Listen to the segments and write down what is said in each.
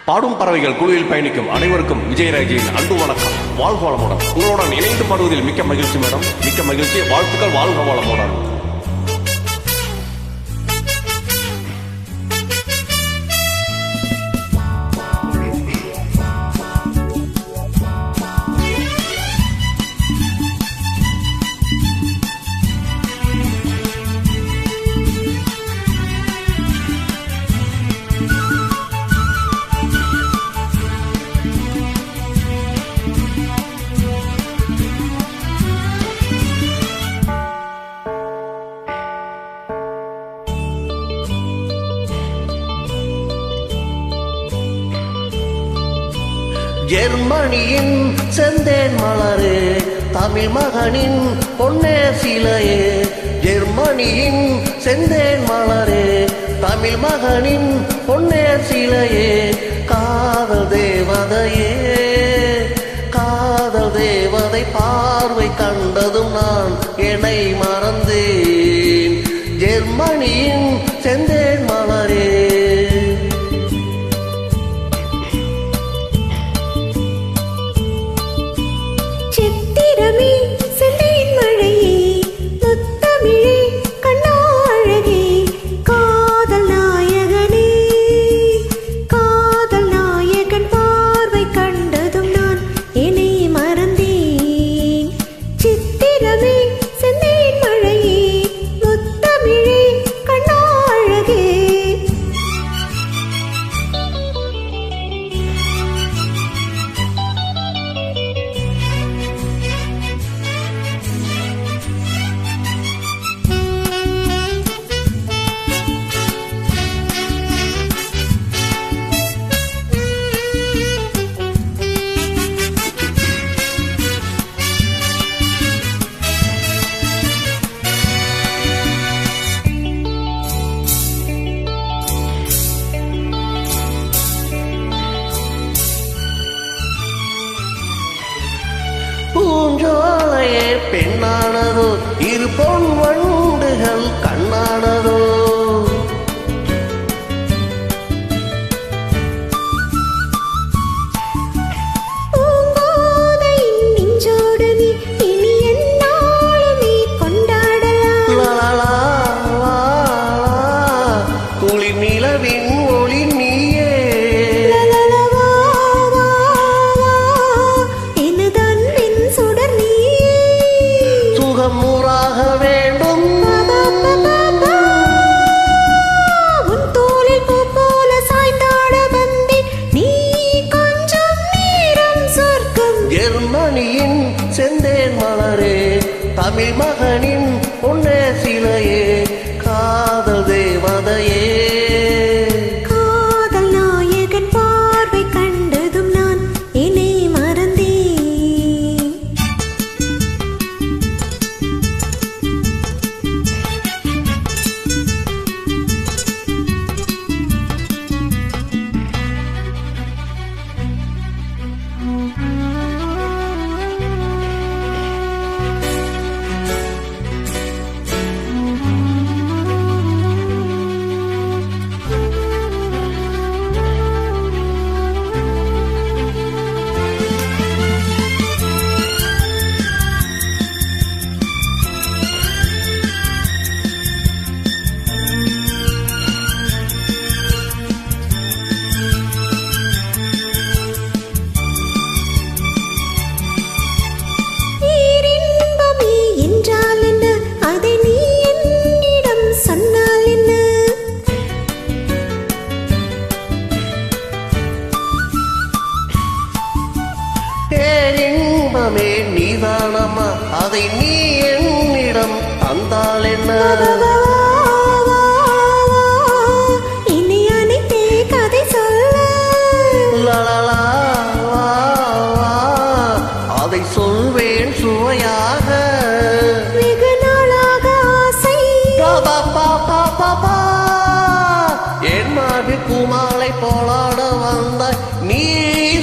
பாடும் பறவைகள் குழுவில் பயணிக்கும் அனைவருக்கும் விஜயராஜின் அன்பு வணக்கம். வாழ்க வளமுடன். உங்களுடன் இணைந்து பாடுவதில் மிக்க மகிழ்ச்சி மேடம். மிக்க மகிழ்ச்சி. வாழ்த்துக்கள். வாழ்க வளமுடன். ஜெர்மனியின் செந்தேன் மலரே, தமிழ் மகனின் பொன்னே சிலையே. ஜெர்மனியின் செந்தேன் மலரே, தமிழ் மகனின் பொன்னே சிலையே. காதல் தேவதையே, காதல் தேவதை பார்வை கண்டதும் நான் என்னை மறந்தேன். ஜெர்மனியின் செந்தேன் மலரே. பூஞ்சோலையே பெண்ணானதோ, இரு பொன் வண்டுகள் கண்ணானதோ. குளிர் நிலவின் ஒளி நீயே. சுகமுறாக வேண்டும் உன் தோளில் பூ போல சாய்ந்தாட வந்தேன், நீ கொஞ்சம் நேரம் சொர்க்கம். ஜெர்மனியின் செந்தேன் மலரே, தமிழ் மகனின் பொன்னே சிலையே. காதல் தேவதையே, காதல் நாயகன் பார்வை கண்டதும் நான் என்னை மறந்தேன். பேரின்பமே நீதானம்மா, அதை நீ என்னிடம் தந்தால் என்ன. இனி அனைத்தே கதை சொல்ல, அதை சொல்வேன் சுவையாக. வெகு நாளாக ஆசை. என் மாவி பூமாலை போலாட வந்த நீ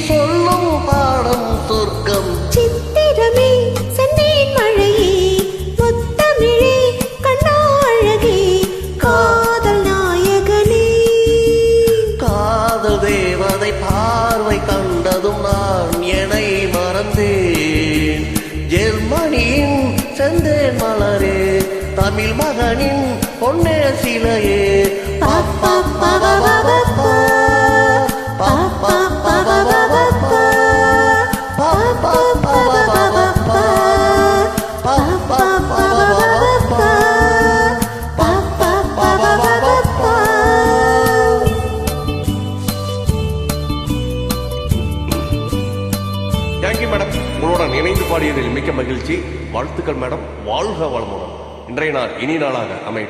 சொல்லும் பாடம் சொர்க்கம். சித்திரமே செந்தேன் மழையே, முத்தமிழே கண்ணாழகே. தேவதை பார்வை கண்டதும் நான் என்னை மறந்தேன். ஜெர்மனியின் செந்தேன் மலரே, தமிழ் மகனின் பொன்னே சிலையே. பாப்பா பாப்பா பாப்பா பாப்பா தேங்க்யூ மேடம். உங்களுடன் இணைந்து பாடியதில் மிக்க மகிழ்ச்சி. வாழ்த்துக்கள் மேடம். வாழ்க வளமுடன். இன்றைய நாள் இனி நாளாக அமையும்.